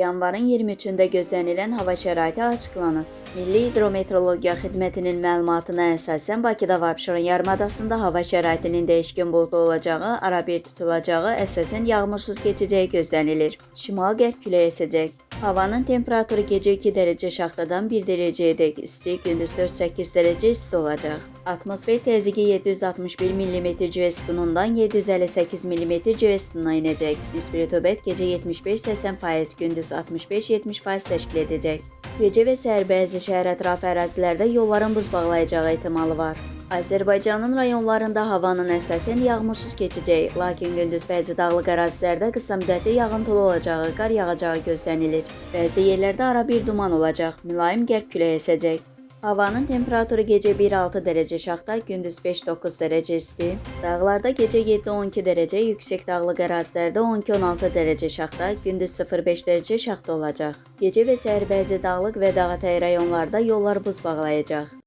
yanvarın 23-də gözlənilən hava şəraiti açıqlanıb. Milli Hidrometeorologiya Xidmətinin məlumatına əsasən Bakıda və Abşeron yarımadasında hava şəraitinin dəyişkən buludlu olacağı, arabir tutulacağı, əsasən yağmursuz keçəcəyi gözlənilir. Şimal-qərb küləyi əsəcək. Havanın temperaturu gecə 2 dərəcə şaxtadan 1 dərəcəyə dək isti, gündüz 4-8 dərəcə isti olacaq. Atmosfer təzyiqi 761 mm civə sütunundan 758 mm civə sütununa enəcək. Nisbi rütubət gecə 75-80%, gündüz 65-70% təşkil edəcək. Gecə və səhər bəzi şəhər ətrafı ərazilərdə yolların buz bağlayacağı ehtimalı var. Azərbaycanın rayonlarında havanın əsasən yağmursuz keçəcəyi, lakin gündüz bəzi dağlıq ərazilərdə qısa müddətli yağıntılı olacağı, qar yağacağı gözlənilir. Bəzi yerlərdə arabir duman olacaq, mülayim qərb küləyi əsəcək. Havanın temperaturu gecə 1-6 dərəcə şaxta, gündüz 5-9 dərəcə isti. Dağlarda gecə 7-12 dərəcə, yüksək dağlıq ərazilərdə 12-16 dərəcə şaxta, gündüz 0-5 dərəcə şaxta olacaq. Gecə və səhər bəzi dağlıq və dağətəyi rayonlarda yollar buz bağlayacaq.